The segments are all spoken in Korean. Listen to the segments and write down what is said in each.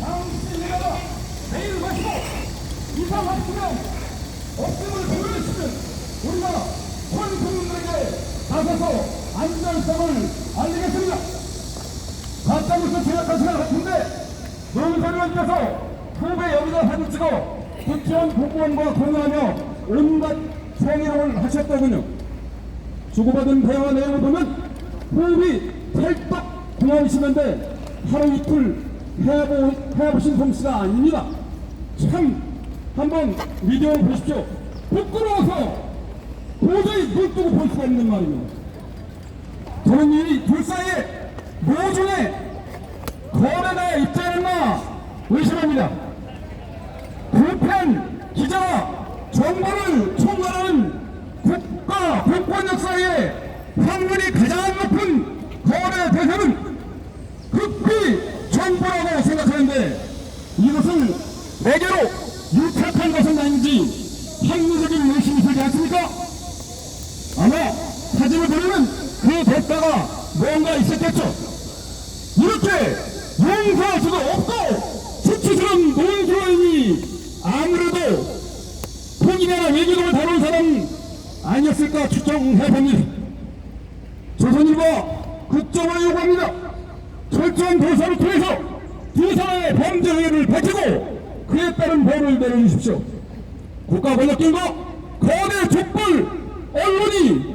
당신이가 내일 마시고 이상하시면 없음을 보여주시면 우리가 전 국민들에게 나서서 안전성을 알리겠습니다. 가짜뉴스 제작하시는 것 같은데 농사위원께서 후배 여기다 사진 찍어 국회의원 공무원과 공유하며 온갖 성희롱을 하셨더군요. 주고받은 대화 내용을 보면 호흡이 찰떡 궁합이시는데 하루 이틀 해보신 솜씨가 아닙니다. 참 한번 비디오 보십시오. 부끄러워서 도저히 눈 뜨고 볼 수가 없는 말입니다. 저는 이 둘 사이에 모종의 거래가 있지 않나 의심합니다. 불펜 기자와 정보를 총괄하는 국가 국권 역사에 확률이 가장 높은 거래 대상은 극히 정보라고 생각하는데 이것을 매개로 유착한 것은 아닌지 합리적인 의심이 들지 않습니까? 아마 사진을 보려면 그 대가가 뭔가 있었겠죠. 이렇게 용서할 수도 없고 수치스러운 논술인이 아무래도 통일이나 외교를 다룬 사람 아니었을까 추정해봅니다. 조선일보 국정을 요구합니다. 철저한 조사를 통해서 두 사람의 범죄 행위를 밝히고 그에 따른 벌을 내려주십시오. 국가 권력들과 거대 족벌 언론이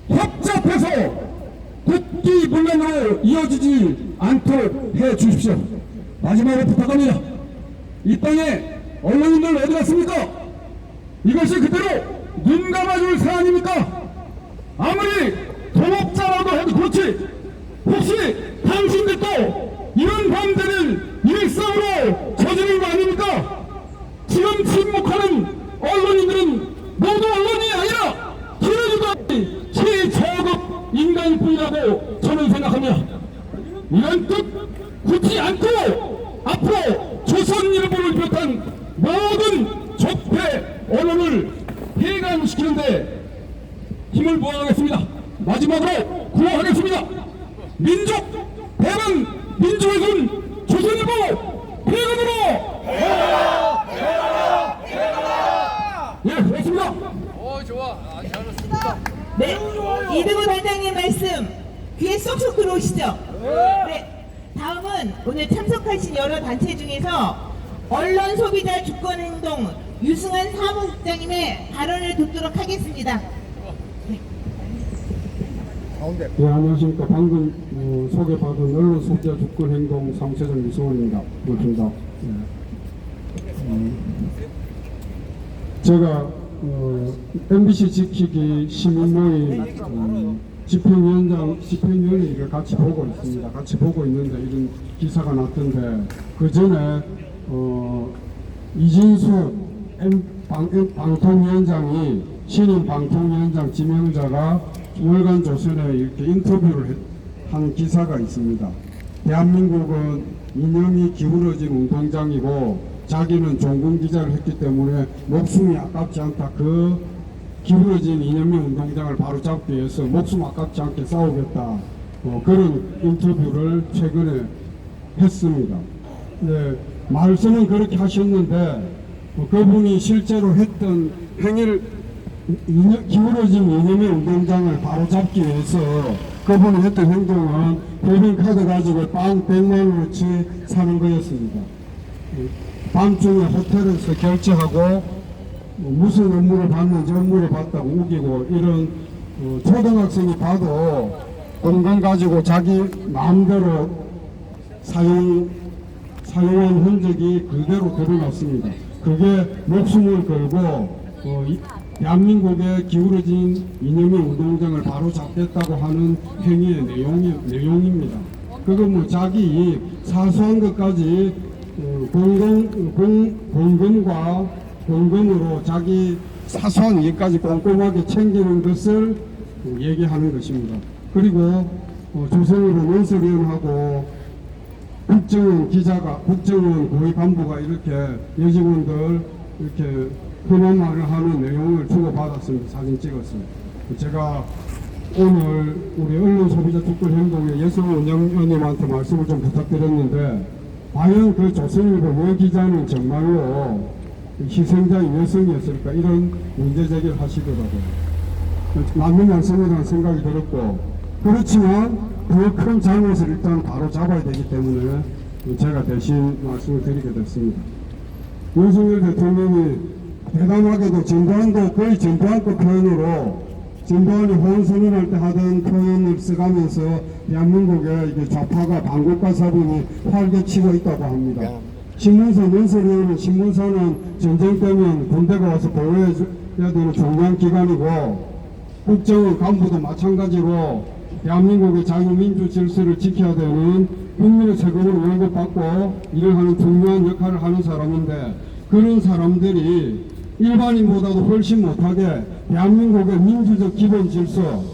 협잡해서 국기문란으로 이어지지 않도록 해주십시오. 마지막으로 부탁합니다. 이 땅에 언론인들 어디 갔습니까? 이것이 그대로 눈 감아줄 사안입니까? 아무리 동업자라도 해도 그렇지 혹시 당신들도 이런 범죄를 일상으로 저지른 거 아닙니까? 지금 침묵하는 언론인들은 모두 언론이 아니라 기러기도 최저급 인간일 뿐이라고 저는 생각합니다. 이런 뜻 굳지 않고 앞으로 조선일보를 비롯한 모든 적폐 언론을 폐간시키는데 힘을 모아가겠습니다. 마지막으로 구호하겠습니다. 민족 대만 민족의 손 조선일보 폐간으로 예, 고맙습니다. 좋아. 잘했습니다. 네, 이등호 단장님 말씀 귀에 쏙쏙 들어오시죠? 네, 다음은 오늘 참석하신 여러 단체 중에서 언론 소비자 주권행동 유승환 사무국장님의 발언을 듣도록 하겠습니다. 네, 안녕하십니까. 방금 소개받은 언론 소비자 주권행동 사무처장 유승환입니다. 반갑습니다. 제가 MBC 지키기 시민모임 집행위원회를 같이 보고 있습니다. 같이 보고 있는데 이런 기사가 났던데 그 전에 이진수 방통위원장이 신임 방통위원장 지명자가 월간 조선에 이렇게 인터뷰를 한 기사가 있습니다. 대한민국은 이념이 기울어진 운동장이고 자기는 종군 기자를 했기 때문에 목숨이 아깝지 않다. 그 기울어진 이념의 운동장을 바로잡기 위해서 목숨 아깝지 않게 싸우겠다. 그런 인터뷰를 최근에 했습니다. 네, 말씀은 그렇게 하셨는데 그분이 실제로 했던 행위를 기울어진 이념의 운동장을 바로잡기 위해서 그분이 했던 행동은 법인카드 가지고 빵 100만원어치 사는 거였습니다. 밤중에 호텔에서 결제하고 무슨 업무를 받는지 업무를 받다고 우기고 이런 초등학생이 봐도 공간 가지고 자기 마음대로 사용한 흔적이 그대로 드러났습니다. 그게 목숨을 걸고 대한민국의 기울어진 이념의 운동장을 바로 잡겠다고 하는 행위의 내용입니다. 그건 뭐 자기 이익, 사소한 것까지 공금과 공금으로 자기 사소한 이익까지 꼼꼼하게 챙기는 것을 얘기하는 것입니다. 그리고 조선일보 논설위원하고 국정원 기자가, 국정원 고위 간부가 이렇게 여직원들 이렇게 흔한 말을 하는 내용을 주고받았습니다. 사진 찍었습니다. 제가 오늘 우리 언론 소비자 특별 행동의 예성 원장님한테 말씀을 좀 부탁드렸는데 과연 그 조선일보 여 기자는 정말로 희생자의 여성이었을까 이런 문제 제기를 하시더라고요. 맞는 말씀이라는 생각이 들었고, 그렇지만 더 큰 잘못을 일단 바로 잡아야 되기 때문에 제가 대신 말씀을 드리게 됐습니다. 윤석열 대통령이 대단하게도 전두환도 거의 전두환급 표현으로 전두환이 호언선언할 때 하던 표현을 써가면서 대한민국의 이게 좌파가 반국가 사범이 활개치고 있다고 합니다. 신문사 연설위원은 신문사는 전쟁 때면 군대가 와서 보호해야 되는 중요한 기관이고, 국정원 간부도 마찬가지로 대한민국의 자유민주 질서를 지켜야 되는 국민의 세금을 월급받고 일을 하는 중요한 역할을 하는 사람인데, 그런 사람들이 일반인보다도 훨씬 못하게 대한민국의 민주적 기본 질서,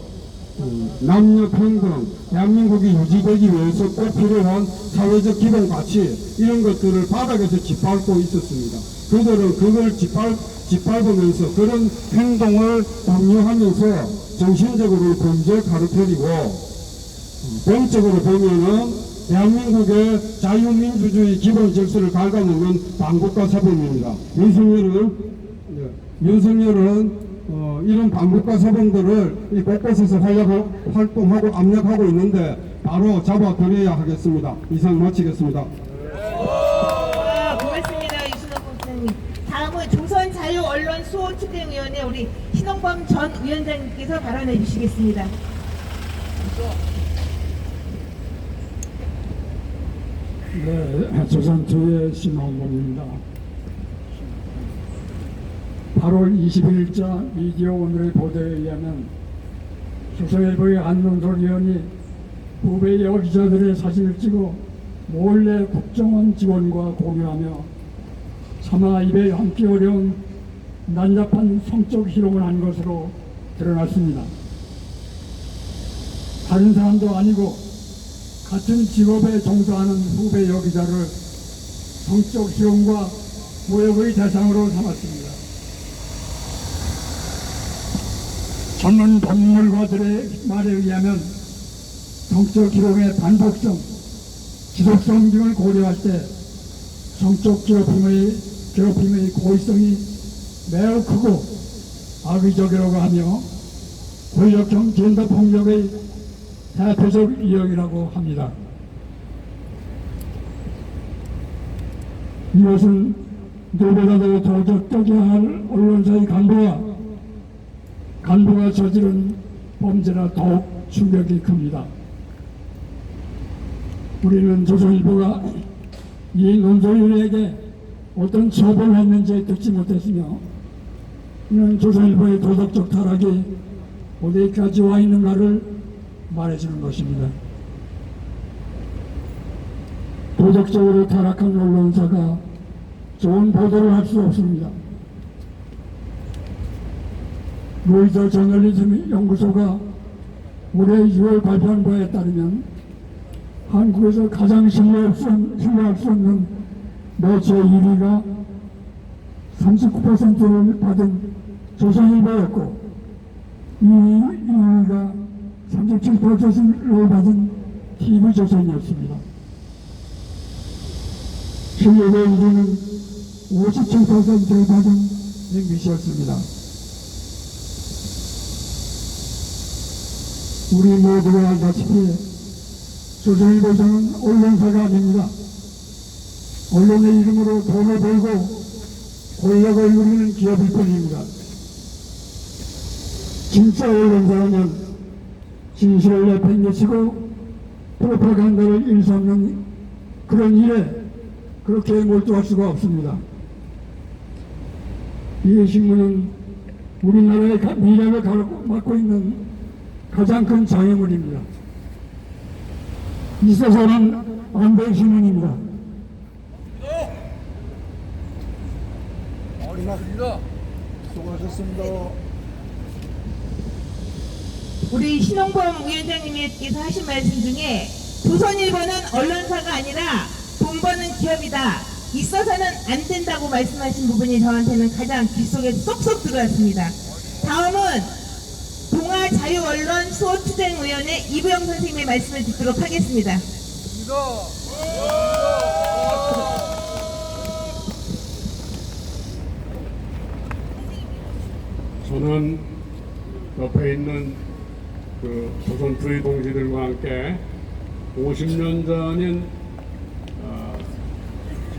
남녀 평등, 대한민국이 유지되기 위해서 꼭 필요한 사회적 기본 가치, 이런 것들을 바닥에서 짓밟고 있었습니다. 그들은 그걸 짓밟으면서 그런 행동을 강요하면서 정신적으로 범죄 카르텔이고, 본적으로 보면은 대한민국의 자유민주주의 기본 질서를 갉아먹는 반국가 사범입니다. 윤석열은 이런 반국가 사범들을 곳곳에서 활동하고 압력하고 있는데 바로 잡아들여야 하겠습니다. 이상 마치겠습니다. 고맙습니다. 유신홍 국장님. 다음은 조선자유언론수호추진위원회 우리 신홍범 전 위원장님께서 발언해 주시겠습니다. 네, 조선투의 신홍범입니다. 8월 20일자 미디어 오늘의 보도에 의하면 조선일보의 한논설 위원이 후배 여기자들의 사진을 찍어 몰래 국정원 직원과 공유하며 차마 입에 함기 어려운 난잡한 성적 희롱을 한 것으로 드러났습니다. 다른 사람도 아니고 같은 직업에 종사하는 후배 여기자를 성적 희롱과 모욕의 대상으로 삼았습니다. 전문 동물과들의 말에 의하면 성적 희롱의 반복성, 지속성 등을 고려할 때 성적 괴롭힘의 고의성이 매우 크고 악의적이라고 하며 권력형 젠더 폭력의 대표적 유형이라고 합니다. 이것은 누구보다도 도덕적이어야 할 언론사의 간부가 저지른 범죄라 더욱 충격이 큽니다. 우리는 조선일보가 이 논설위원에게 어떤 처벌을 했는지 듣지 못했으며, 이는 조선일보의 도덕적 타락이 어디까지 와 있는가를 말해주는 것입니다. 도덕적으로 타락한 언론사가 좋은 보도를 할 수 없습니다. 로이터 저널리즘 연구소가 올해 6월 발표한 바에 따르면 한국에서 가장 신뢰할 수 없는 매체 1위가 39%를 받은 조선일보였고, 2위가 37%를 받은 TV조선이었습니다. 신뢰의 1위는 57%를 받은 MBC였습니다. 우리 모두가 알다시피 조선일보는 언론사가 아닙니다. 언론의 이름으로 돈을 벌고 권력을 누리는 기업일 뿐입니다. 진짜 언론사라면 진실을 내팽개치고 프로파간다를 일삼는 그런 일에 그렇게 몰두할 수가 없습니다. 이 신문은 우리나라의 미래를 맡고 있는 가장 큰 장애물입니다. 있어서는 안 될 신문입니다. 수고하셨습니다. 우리 신홍범 위원장님께서 하신 말씀 중에 조선일보는 언론사가 아니라 돈 버는 기업이다, 있어서는 안 된다고 말씀하신 부분이 저한테는 가장 귓속에 쏙쏙 들어왔습니다. 다음은 동아자유언론수호투쟁위원회 이부영 선생님의 말씀을 듣도록 하겠습니다. 입니다. 저는 옆에 있는 그 조선 부의 동지들과 함께 50년 전인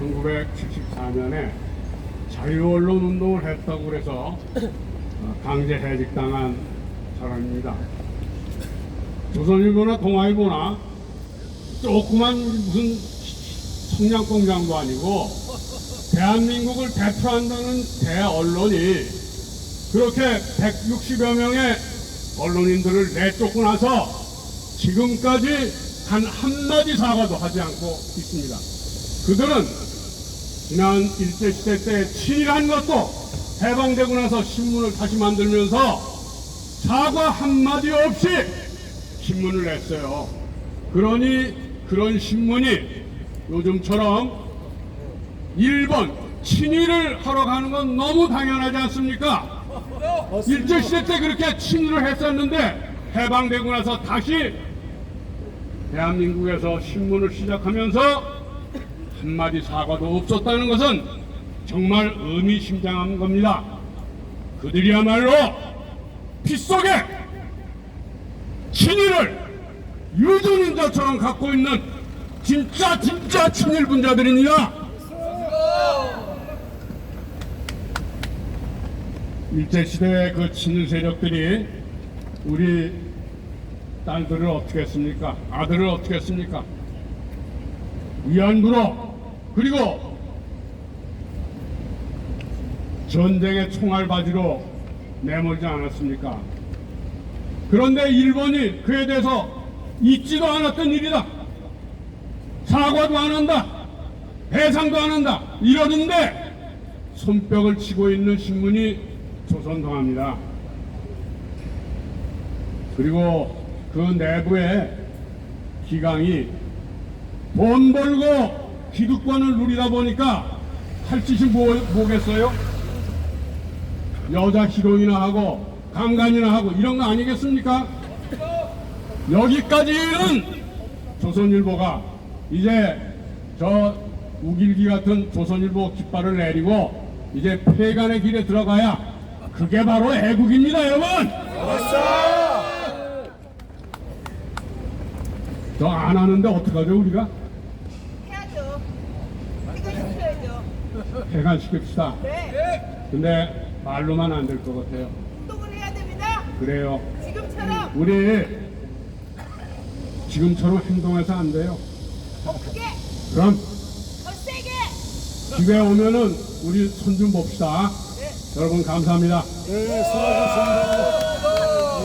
1974년에 자유언론 운동을 했다고 그래서 강제 해직당한 사람입니다. 조선일보나 동아일보나 조그만 무슨 성냥공장도 아니고 대한민국을 대표한다는 대언론이 그렇게 160여 명의 언론인들을 내쫓고 나서 지금까지 단 한마디 사과도 하지 않고 있습니다. 그들은 지난 일제시대 때 친일한 것도 해방되고 나서 신문을 다시 만들면서 사과 한마디 없이 신문을 냈어요. 그러니 그런 신문이 요즘처럼 일본 친일을 하러 가는 건 너무 당연하지 않습니까? 일제시대 때 그렇게 친일을 했었는데 해방되고 나서 다시 대한민국에서 신문을 시작하면서 한마디 사과도 없었다는 것은 정말 의미심장한 겁니다. 그들이야말로 빗속에 친일을 유전인자처럼 갖고 있는 진짜 친일 분자들입니다. 일제시대의 그 친일 세력들이 우리 딸들을 어떻게 했습니까? 아들을 어떻게 했습니까? 위안부로 그리고 전쟁의 총알바지로 내몰지 않았습니까? 그런데 일본이 그에 대해서 잊지도 않았던 일이다. 사과도 안 한다. 배상도 안 한다. 이러는데 손뼉을 치고 있는 신문이 조선동아입니다. 그리고 그 내부에 기강이 돈 벌고 기득권을 누리다 보니까 할 짓이 뭐겠어요? 여자 히로인이나 하고 강간이나 하고 이런 거 아니겠습니까? 여기까지는 조선일보가 이제 저 우길기 같은 조선일보 깃발을 내리고 이제 폐간의 길에 들어가야 그게 바로 애국입니다, 여러분! 저 안 하는데 어떡하죠, 우리가? 해야죠. 해결시켜야죠. 폐간시킵시다. 네. 근데 말로만 안 될 것 같아요. 행동을 해야 됩니다. 그래요. 지금처럼 우리 지금처럼 행동해서 안 돼요. 더 크게, 그럼 더 세게. 집에 오면은 우리 손 좀 봅시다. 여러분 감사합니다.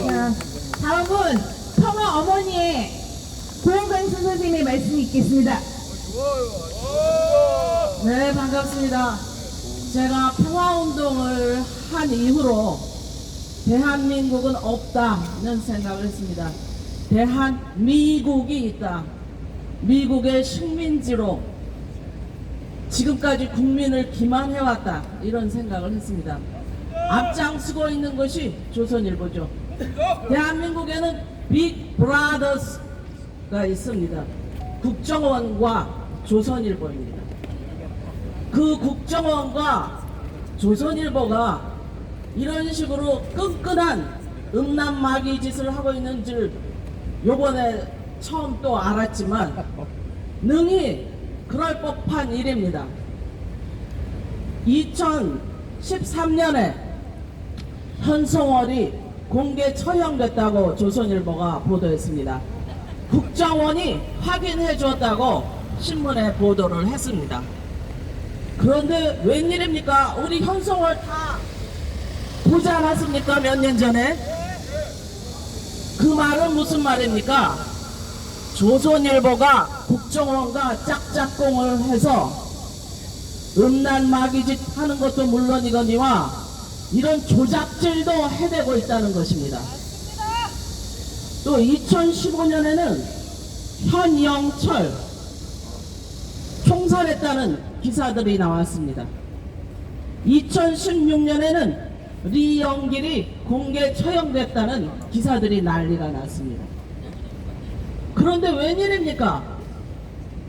자, 다음은 평화 어머니의 고은관순 선생님의 말씀이 있겠습니다. 네, 반갑습니다. 제가 평화운동을 한 이후로 대한민국은 없다는 생각을 했습니다. 대한미국이 있다. 미국의 식민지로 지금까지 국민을 기만해왔다. 이런 생각을 했습니다. 앞장서고 있는 것이 조선일보죠. 대한민국에는 빅브라더스가 있습니다. 국정원과 조선일보입니다. 그 국정원과 조선일보가 이런 식으로 끈끈한 음란마귀 짓을 하고 있는 줄 요번에 처음 또 알았지만 능히 그럴 법한 일입니다. 2013년에 현성월이 공개 처형됐다고 조선일보가 보도했습니다. 국정원이 확인해 줬다고 신문에 보도를 했습니다. 그런데 웬일입니까? 우리 현성월 다 보지 않았습니까? 몇 년 전에? 그 말은 무슨 말입니까? 조선일보가 국정원과 짝짝꿍을 해서 음란마귀짓 하는 것도 물론이거니와 이런 조작질도 해대고 있다는 것입니다. 또 2015년에는 현영철 총살했다는 기사들이 나왔습니다. 2016년에는 리영길이 공개 처형됐다는 기사들이 난리가 났습니다. 그런데 웬일입니까?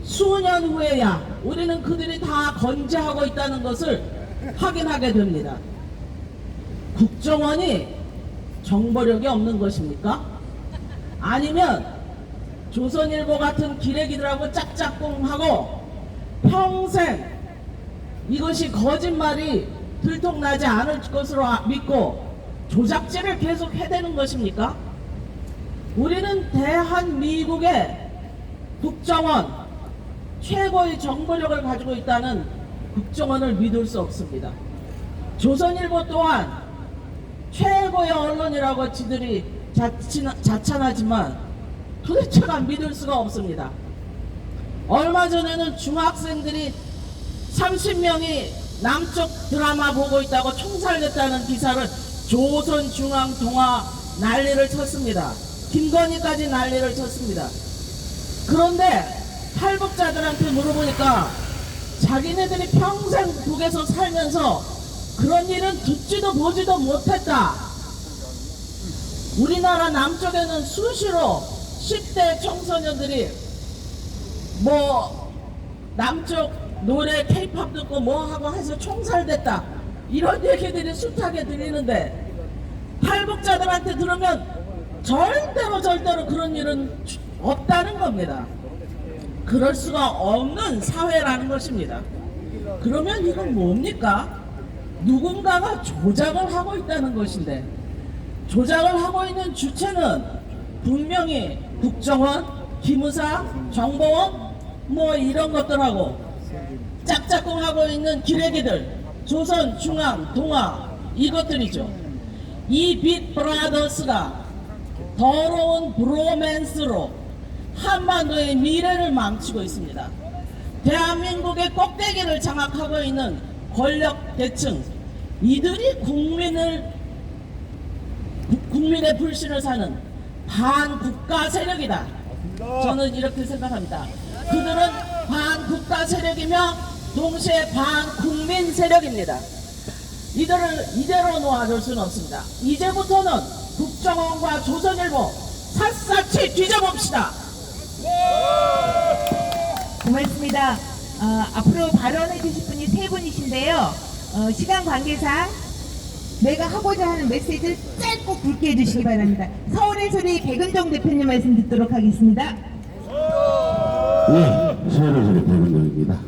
수년 후에야 우리는 그들이 다 건재하고 있다는 것을 확인하게 됩니다. 국정원이 정보력이 없는 것입니까? 아니면 조선일보 같은 기레기들하고 짝짝꿍하고 평생 이것이 거짓말이 들통나지 않을 것으로 믿고 조작질을 계속 해대는 것입니까? 우리는 대한민국의 국정원, 최고의 정보력을 가지고 있다는 국정원을 믿을 수 없습니다. 조선일보 또한 최고의 언론이라고 지들이 자찬하지만 도대체가 믿을 수가 없습니다. 얼마 전에는 중학생들이 30명이 남쪽 드라마 보고 있다고 총살됐다는 기사를 조선중앙통화 난리를 쳤습니다. 김건희까지 난리를 쳤습니다. 그런데 탈북자들한테 물어보니까 자기네들이 평생 북에서 살면서 그런 일은 듣지도 보지도 못했다. 우리나라 남쪽에는 수시로 10대 청소년들이 뭐 남쪽 노래 케이팝 듣고 뭐 하고 해서 총살됐다, 이런 얘기들이 숱하게 들리는데 탈북자들한테 들으면 절대로 그런 일은 없다는 겁니다. 그럴 수가 없는 사회라는 것입니다. 그러면 이건 뭡니까? 누군가가 조작을 하고 있다는 것인데, 조작을 하고 있는 주체는 분명히 국정원, 기무사, 정보원 뭐 이런 것들하고 짝짝꿍하고 있는 기레기들, 조선, 중앙, 동아 이것들이죠. 이 빅브라더스가 더러운 브로맨스로 한반도의 미래를 망치고 있습니다. 대한민국의 꼭대기를 장악하고 있는 권력 대층, 이들이 국민의 불신을 사는 반국가 세력이다. 저는 이렇게 생각합니다. 그들은 반국가 세력이며 동시에 반국민 세력입니다. 이들을 이대로 놓아줄 수는 없습니다. 이제부터는 국정원과 조선일보 샅샅이 뒤져봅시다. 고맙습니다. 앞으로 발언해 주실 분이 세 분이신데요. 시간 관계상 내가 하고자 하는 메시지를 짧고 굵게 해주시기 바랍니다. 서울의 소리 백은정 대표님 말씀 듣도록 하겠습니다. 네, 서울의 소리 백은정입니다.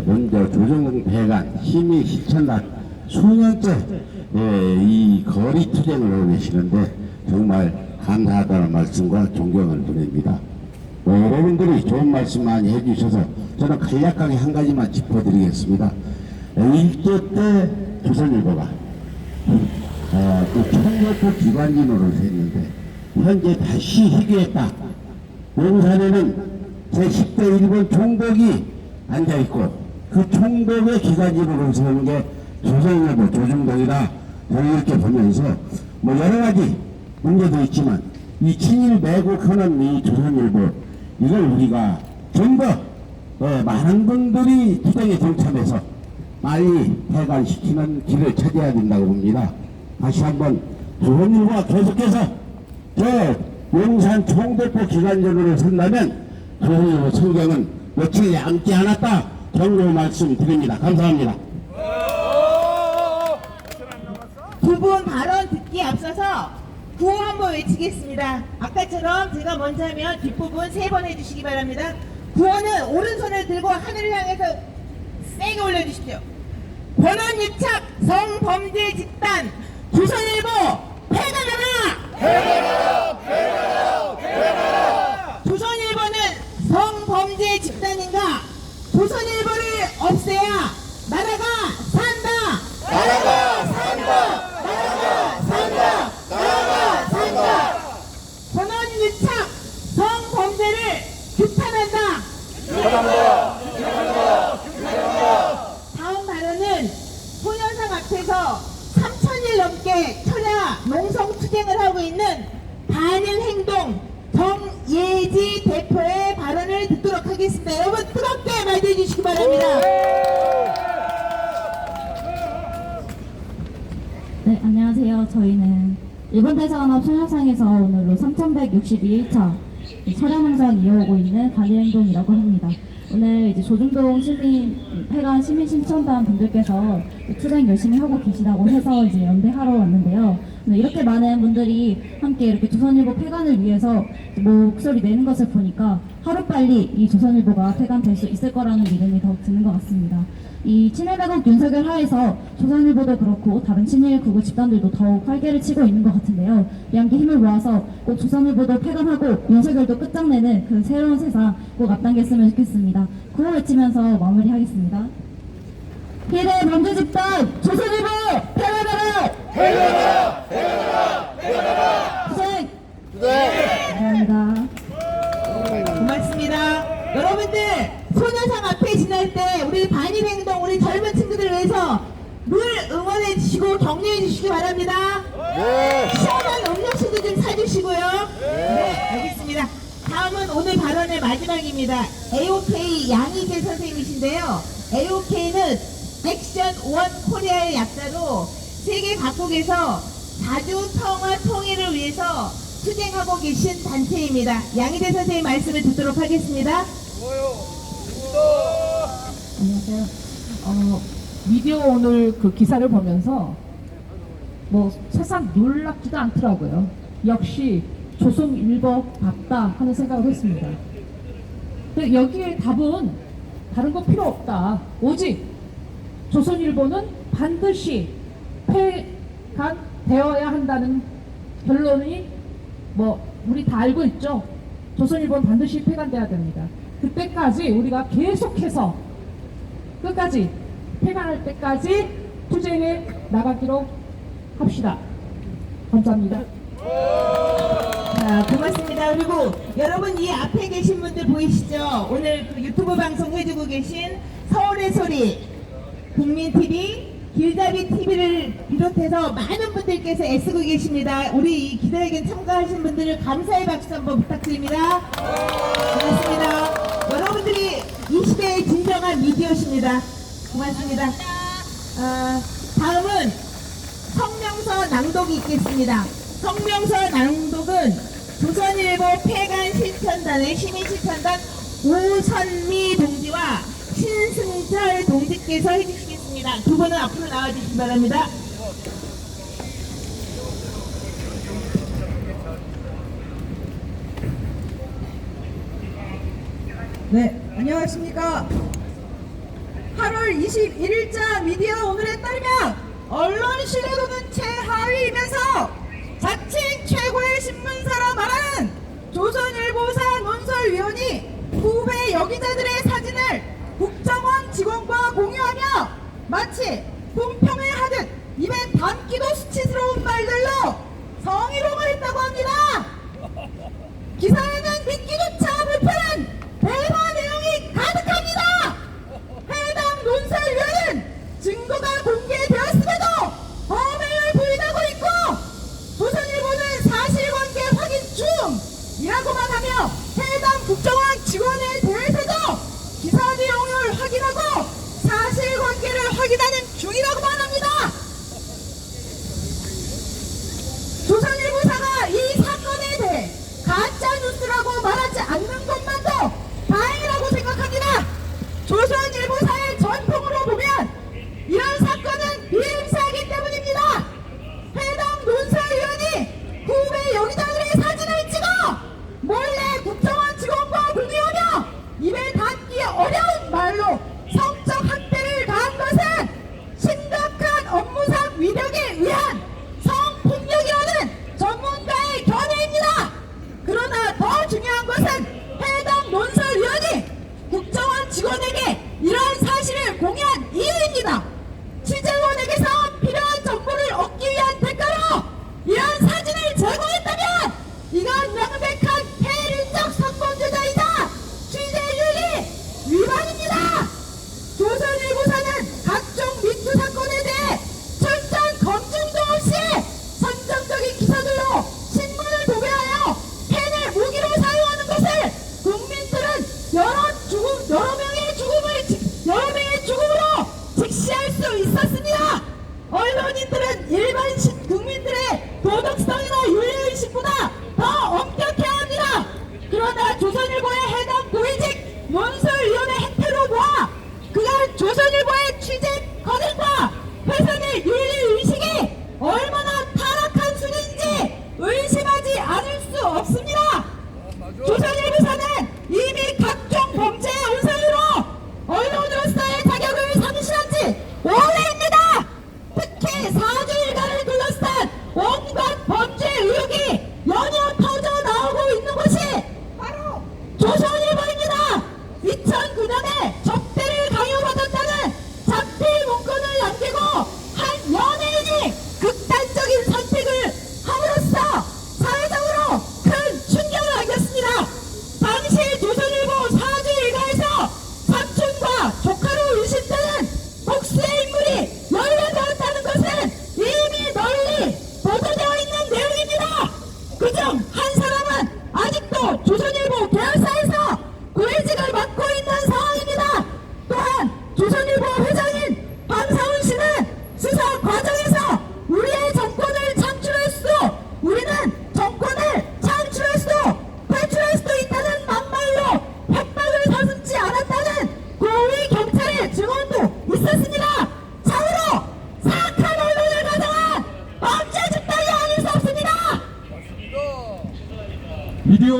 먼저 조정동 배관 힘이 실천다 수년째 이 거리 투쟁을 하고 계시는데 정말 감사하다는 말씀과 존경을 보냅니다. 여러분들이 좋은 말씀 많이 해주셔서 저는 간략하게 한 가지만 짚어드리겠습니다. 일제 때 조선일보가 총력부 기관진으로 했는데 현재 다시 회귀했다. 용산에는 제10대 일본 총독이 앉아있고 그 총독의 기관진으로 세운 게 조선일보 조중동이라 저는 이렇게 보면서 뭐 여러가지 문제도 있지만 이 친일 매국하는 이 조선일보 이걸 우리가 좀 더 많은 분들이 투쟁에 동참해서 빨리 해관시키는 길을 찾아야 된다고 봅니다. 다시 한번 조선일보가 계속해서 저 용산 총대포 기관전으로 선다면 조선일보 성경은 며칠 남지 않았다 경고 말씀드립니다. 감사합니다. 두 분 발언 듣기 앞서서 구호 한번 외치겠습니다. 아까처럼 제가 먼저 하면 뒷부분 3번 해주시기 바랍니다. 구호는 오른손을 들고 하늘을 향해서 세게 올려주십시오. 권한유착 성범죄 집단 조선일보 폐간하라! 폐간하라! 폐간하라! 폐간하라! 조선일보는 성범죄 집단인가? 조선일보를 없애야 나라가 산다! 나라가 산다! 나라가 산다! 나라가 산다! 권한유착 성범죄를 규탄한다! 다음 발언은 소년상 앞에서 3,000일 넘게 철야 농성 투쟁을 하고 있는 반일행동 정예지 대표의 발언을 듣도록 하겠습니다. 여러분 뜨겁게 말해해 주시기 바랍니다. 네, 안녕하세요. 저희는 일본 대사관업 소녀상에서 오늘로 3162일차 철야농장 이어오고 있는 반일행동이라고 합니다. 오늘 이제 조중동 시민 폐간 시민 신천단 분들께서 투쟁 열심히 하고 계시다고 해서 이제 연대하러 왔는데요. 이렇게 많은 분들이 함께 이렇게 조선일보 폐간을 위해서 목소리 내는 것을 보니까 하루빨리 이 조선일보가 폐간될 수 있을 거라는 믿음이 더욱 드는 것 같습니다. 이 친일배국 윤석열 하에서 조선일보도 그렇고 다른 친일 구구 집단들도 더욱 활개를 치고 있는 것 같은데요. 이 함께 힘을 모아서 꼭 조선일보도 폐간하고 윤석열도 끝장내는 그 새로운 세상 꼭 앞당겼으면 좋겠습니다. 구호 외치면서 마무리하겠습니다. 희대 범죄 집단 조선일보 폐간하라! 폐간하라! 폐간하라! 폐간하라! 투쟁! 감사합니다. 고맙습니다. 여러분들 소녀상 앞에 지날 때 우리 반일행동 우리 젊은 친구들을 위해서 늘 응원해 주시고 격려해 주시기 바랍니다. 시원한 음료수도 좀 사주시고요. 네, 알겠습니다. 다음은 오늘 발언의 마지막입니다. AOK 양희재 선생님이신데요. AOK는 액션 원 코리아의 약자로 세계 각국에서 자주 평화 통일을 위해서 투쟁하고 계신 단체입니다. 양희재 선생님 말씀을 듣도록 하겠습니다. 안녕하세요. 미디어 오늘 그 기사를 보면서 뭐 세상 놀랍지도 않더라고요. 역시 조선일보답다 하는 생각을 했습니다. 근데 여기에 답은 다른 거 필요 없다. 오직 조선일보는 반드시 폐간되어야 한다는 결론이 뭐 우리 다 알고 있죠. 조선일보는 반드시 폐간돼야 됩니다. 그때까지 우리가 계속해서 끝까지 폐간할 때까지 투쟁해 나가기로 합시다. 감사합니다. 자, 고맙습니다. 그리고 여러분 이 앞에 계신 분들 보이시죠? 오늘 그 유튜브 방송 해주고 계신 서울의 소리, 국민TV, 길잡이 TV를 비롯해서 많은 분들께서 애쓰고 계십니다. 우리 이 기자회견 참가하신 분들을 감사의 박수 한번 부탁드립니다. 고맙습니다. 여러분들이 이 시대의 진정한 미디어십니다. 고맙습니다. 다음은 성명서 낭독이 있겠습니다. 성명서 낭독은 조선일보 폐간 실천단의 시민실천단 오선미 동지와 신승철 동지께서 해주시겠습니다. 두 분은 앞으로 나와주시기 바랍니다. 네, 안녕하십니까. 8월 21일자 미디어 오늘에 따르면 언론 신뢰도는 최하위이면서 자칭 최고의 신문사라 말하는 조선일보사 논설위원이 후배 여기자들의 사진을 국정원 직원과 공유하며 마치 품평을 하듯 입에 담기도 수치스러운 말들로 성희롱을 했다고 합니다. 기사에는 믿기조차 불편한 대화 내용이 가득합니다. 해당 논설위원은 증거가 공개되었음에도 범행을 부인하고 있고 조선일보는 사실관계 확인 중이라고만 하며 해당 국정원 직원에 대해서도 기사 내용을 확인하고 사실관계를 확인하는 중이라고만 합니다. 조선일보사가 이 사건에 대해 가짜뉴스라고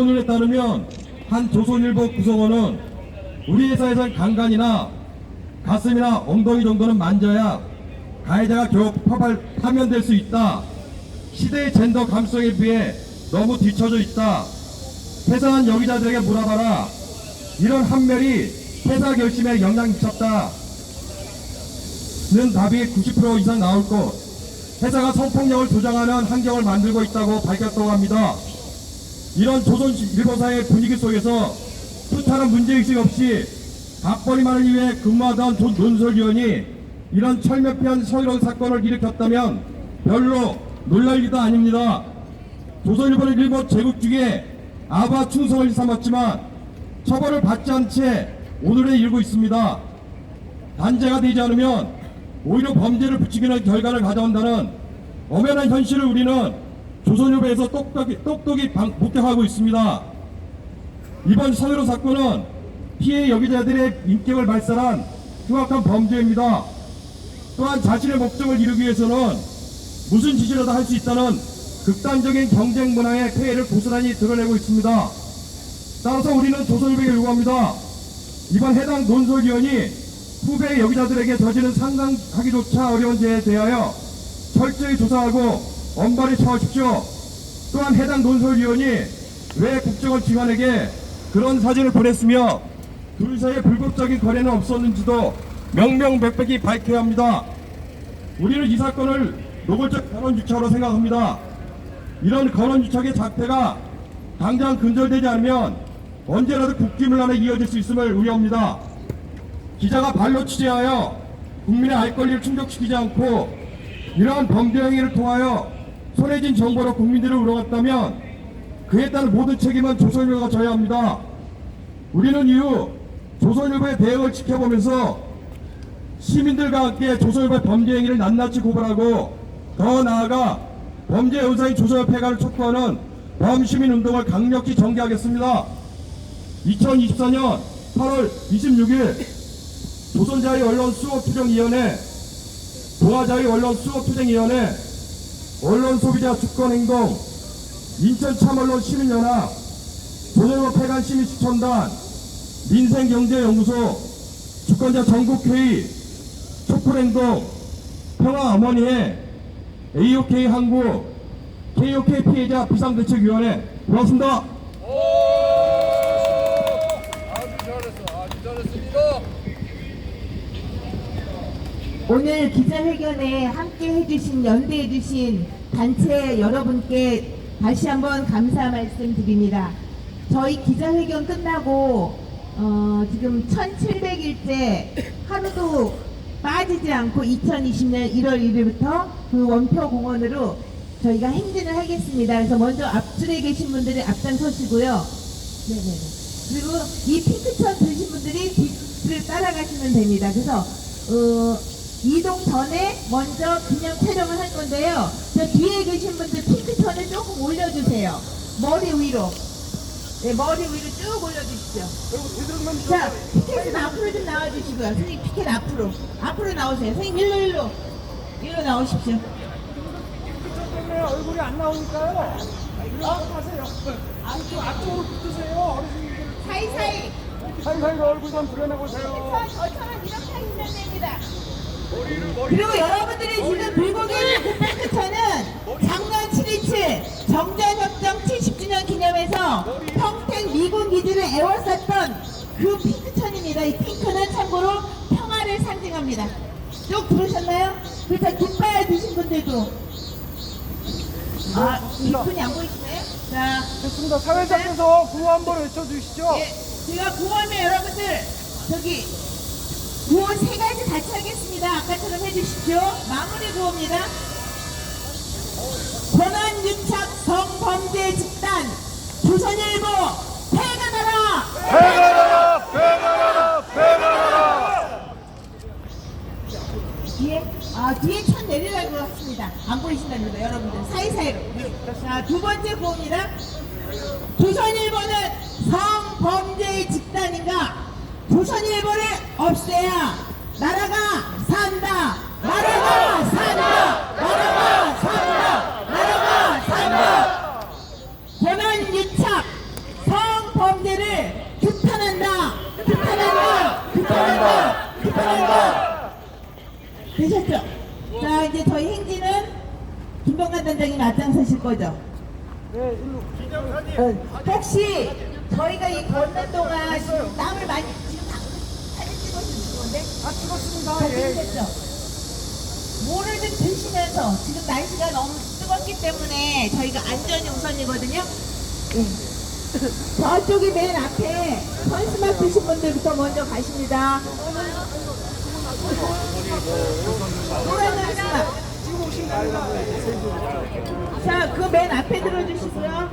언론에 따르면 한 조선일보 구성원은 우리 회사에선 강간이나 가슴이나 엉덩이 정도는 만져야 가해자가 겨우 파면될 수 있다. 시대의 젠더 감성에 비해 너무 뒤처져 있다. 퇴사한 여기자들에게 물어봐라. 이런 한멸이 퇴사 결심에 영향 미쳤다. 는 답이 90% 이상 나올 것. 회사가 성폭력을 조장하는 환경을 만들고 있다고 밝혔다고 합니다. 이런 조선일보사의 분위기 속에서 투탄한 문제의식 없이 밥벌이만을 위해 근무하던 논설위원이 이런 철면피한 서일원 사건을 일으켰다면 별로 놀랄 일도 아닙니다. 조선일보는 일본 제국주의에 아바 충성을 삼았지만 처벌을 받지 않은 채 오늘에 이르고 있습니다. 단죄가 되지 않으면 오히려 범죄를 부추기는 결과를 가져온다는 엄연한 현실을 우리는 조선일보에서 똑똑히 목격하고 있습니다. 이번 서일원 사건은 피해 여기자들의 인격을 말살한 흉악한 범죄입니다. 또한 자신의 목적을 이루기 위해서는 무슨 짓이라도 할 수 있다는 극단적인 경쟁 문화의 폐해를 고스란히 드러내고 있습니다. 따라서 우리는 조선일보에 요구합니다. 이번 해당 논설위원이 후배 여기자들에게 저지른 상상하기조차 어려운 죄에 대하여 철저히 조사하고 엄벌에 처하십시오. 또한 해당 논설위원이 왜 국정원기관에게 그런 사진을 보냈으며 둘 사이에 불법적인 거래는 없었는지도 명명백백히 밝혀야 합니다. 우리는 이 사건을 노골적 권원유착으로 생각합니다. 이런 권원유착의 작태가 당장 근절되지 않으면 언제라도 국기문란에 이어질 수 있음을 우려합니다. 기자가 발로 취재하여 국민의 알 권리를 충족시키지 않고 이러한 범죄 행위를 통하여 손해진 정보로 국민들을 우롱했다면 그에 따른 모든 책임은 조선일보가 져야 합니다. 우리는 이후 조선일보의 대응을 지켜보면서 시민들과 함께 조선일보의 범죄 행위를 낱낱이 고발하고 더 나아가 범죄 연사인 조선일보 폐간을 촉구하는 범시민운동을 강력히 전개하겠습니다. 2024년 8월 26일 조선자유언론수호투쟁위원회, 동아자유언론수호투쟁위원회, 언론소비자 주권행동, 인천참언론 시민연합, 조선일보 폐간 시민시청단, 민생경제연구소, 주권자 전국회의, 촛불행동, 평화어머니회, AOK 한국, KOK 피해자 비상대책위원회. 고맙습니다. 오늘 기자회견에 함께 해주신, 연대해주신 단체 여러분께 다시 한번 감사 말씀드립니다. 저희 기자회견 끝나고 지금 1700일째 하루도 빠지지 않고 2020년 1월 1일부터 그 원표공원으로 저희가 행진을 하겠습니다. 그래서 먼저 앞줄에 계신 분들이 앞장서시고요. 네네네. 그리고 이 핑크천 드신 분들이 뒤를 따라가시면 됩니다. 그래서 이동 전에 먼저 기념 촬영을 할 건데요. 저 뒤에 계신 분들 핑크천을 조금 올려주세요. 머리 위로. 네, 머리 위로 쭉 올려주십시오. 자, 피켓은 앞으로 좀 나와주시고요. 선생님, 피켓 앞으로. 앞으로 나오세요. 선생님, 일로 나오십시오. 얼굴이 안 나오니까요. 하세요. 앞쪽으로 붙으세요. 어르신들. 사이사이 얼굴 좀 드러내보세요. 저처럼 이렇게 하시면 됩니다. 그리고 여러분들이 지금 들고 계신 그 핑크천은 작년 7.27 정전협정 70주년 기념해서 평택 미군 기지를 애워쌌던 그 핑크천입니다. 이 핑크는 참고로 평화를 상징합니다. 쭉 들으셨나요? 그래서 깃발 드신 분들도 이분이 안 보이시네요? 자, 좋습니다. 사회자께서 구호 한번 외쳐주시죠. 예, 제가 구호하면 여러분들 저기 구호 3가지 같이 하겠습니다. 아까처럼 해주십시오. 마무리 구호입니다. 권한유착 성범죄 집단 조선일보 폐간하라! 폐간하라! 폐간하라! 폐간하라! 뒤에 천 내리라고 했습니다. 안 보이신답니다. 여러분들 사이사이로. 자, 2번째 구호입니다. 조선일보는 성범죄의 집단인가? 조선일보를 없애야 나라가 산다. 나라가 산다. 나라가 산다. 나라가 산다. 권한유착 되셨죠? 자, 이제 저희 행진은 김병관 단장님 앞장서실 거죠? 혹시 저희가 이 걷는 동안 지금 땀을 많이 지금 사진 찍으시는 건데? 찍었습니다. 됐죠? 물을 좀 드시면서 지금 날씨가 너무 뜨겁기 때문에 저희가 안전이 우선이거든요. 저쪽이 맨 앞에 선수막 드신 분들부터 먼저 가십니다. 노란 선수막. 자, 그 맨 앞에 들어주시고요.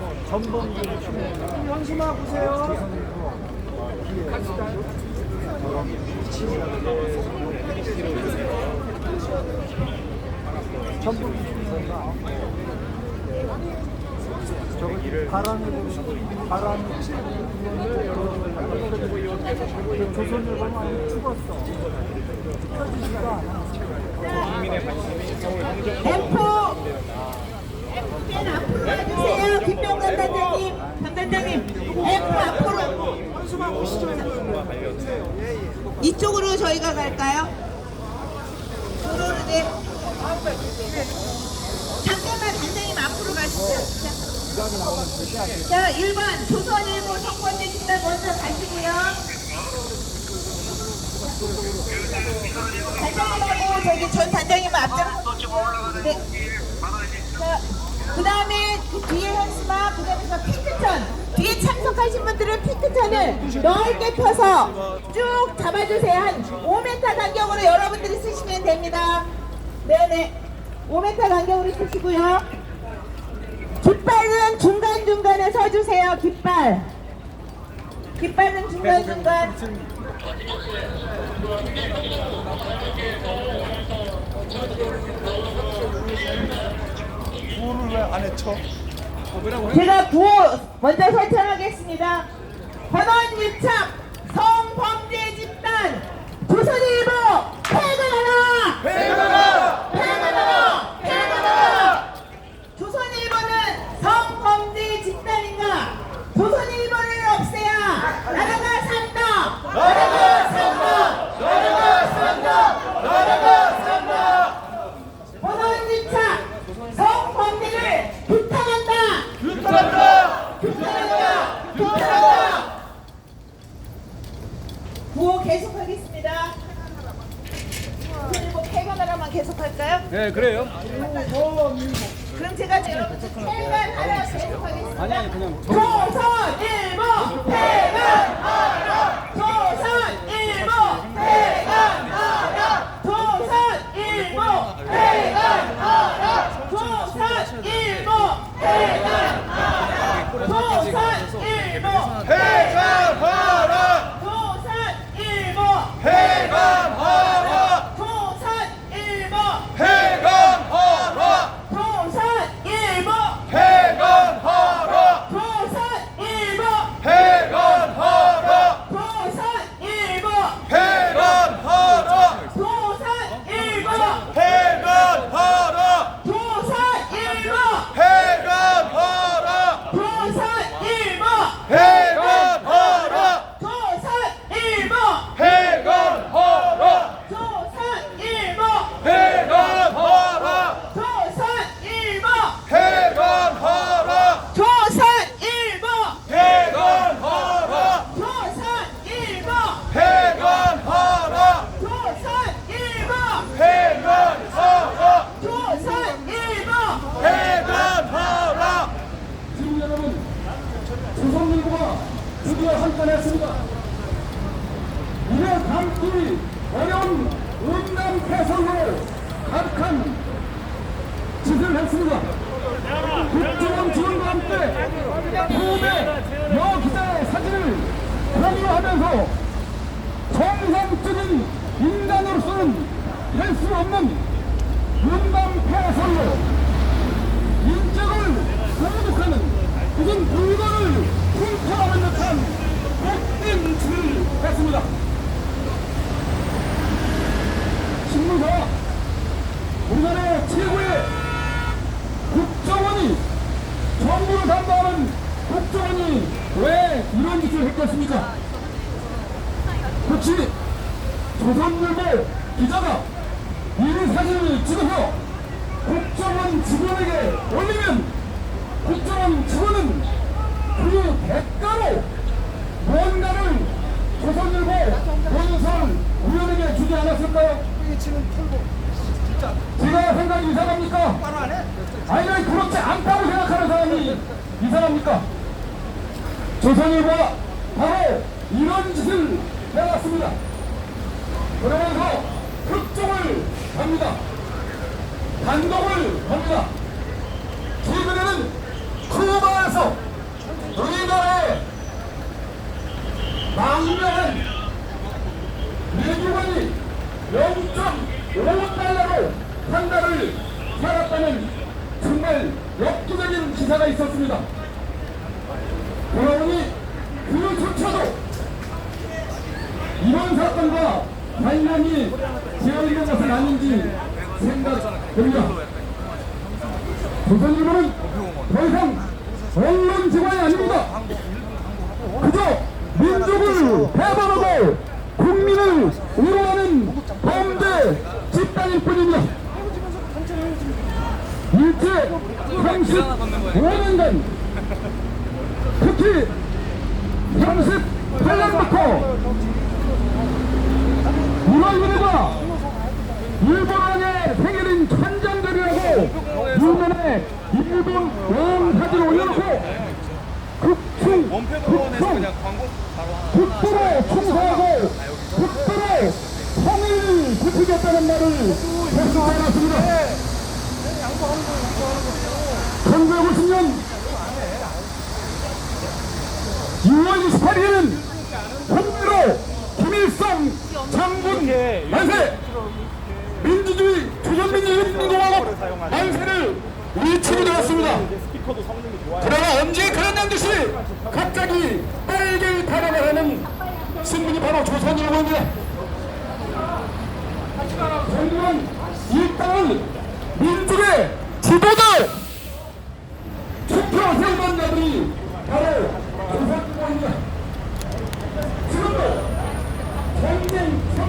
엠포 맨 앞으로 와주세요. 김병관 단장님, 강 단장님, 엠포 앞으로. 이쪽으로 저희가 갈까요? 그러는데 잠깐만 단장님 앞으로 가시죠. 자, 1번 조선일보 성권제 집단 먼저 가시고요. 단장님하고 저기 전 단장님 앞장. 네. 자, 그 다음에 그 뒤에 현수막, 그 다음에 핑크천. 뒤에 참석하신 분들은 핑크천을 넓게 펴서 쭉 잡아주세요. 한 5m 간격으로 여러분들이 쓰시면 됩니다. 네네. 5m 간격으로 쓰시고요. 깃발은 중간중간에 서주세요. 깃발은 중간중간. 구호를 왜 안 해쳐? 제가 구호 먼저 설정하겠습니다. 헌원 유착 성범죄 집단 조선일보 폐간하라! 폐간하라! 폐간하라! 폐간하라! 조선일보는 성범죄 집단인가? 조선일보를 없애야 나라가 산다! 나라가 산다! 나라가 산다! 나라가 산다! 헌원 유착 성범죄를 규탄한다! 규탄한다! 규탄한다! 규탄한다! 구호 계속하겠습니다. 그리고 폐간하라만 계속할까요? 네, 그래요. 그럼 제가 여러분들 폐간하라 계속하겠습니다. 아니 그냥 조선일보 폐간하라! 조선일보 폐간하라! 조선일보 폐간하라! 조선일보 폐간하라! 조선일보 해감하라! 조선일보 해감하라! 조선일보 해감하라! 조선일보 해감하라! 조선일보 해감하라! 조선일보 해감하라! 조선일보 해감하라! 조선일보 해감하라! 조선일보 해감하라! 조선일보 해감하라! 조선일보 해감하라! 조선일보 해감하라! 조선일보 해감하라! 조선일보 해감하라! 조선일보 해감하라! 조선일보 해감하라! 지금 여러분, 조선일보가 드디어 한건 했습니다. 이를 담기 어려운 음란패설로 가득한 짓을 했습니다. 국정원 지원과 함께 후배 여 기자의 사진을 공유하면서 정상적인 인간으로서는 할 수 없는 음란패설로 인격을 공격하는 무슨 물건을 훔쳐가는 듯한 못된 짓을 했습니다. 신문사 우리나라 최고의 국정원이 정부를 담당하는 국정원이 왜 이런 짓을 했겠습니까? 혹시 조선일보 기자가 이 사진을 찍어서 국정원 직원에게 올리면 국정원 직원은 그 대가로 무언가를 조선일보 논설위원에게 주지 않았을까요? 제가 생각이 이상합니까? 아니 그렇지 않다고 생각하는 사람이 이상합니까? 조선일보가 바로 이런 짓을 해왔습니다. 그러면서 특종을 합니다. 단독을 합니다. 최근에는 쿠바에서 우리나라의 망명한 내기관이 0.5달러로 한 달을 살았다는 정말 엽기적인 기사가 있었습니다. 그러니 그조차도 이번 사건과 관련이 되어 있는 것은 아닌지 생각됩니다. 조선일보는 더 이상 언론기관이 아닙니다. 그저 민족을 배반하고 국민을 우롱하는 범죄 집단일 뿐입니다. 일제 35년간 특히 38년부터 이화일보가 일본왕의 생일인 천장절이라고 유명의 일본 왕사진을 올려놓고 극충, 극도로 충성하고 극도로 성의를 지키겠다는 말을 계속해놨습니다. 1950년 6월 28일에는 hon으로 김일성 장군 만세! 민주주의 조선민주인민공화국 만세를 외치고 나왔습니다. 그러나 언제 그랬냐는 듯이 갑자기 빨갱이 탄압을 하는 신문이 바로 조선일보입니다.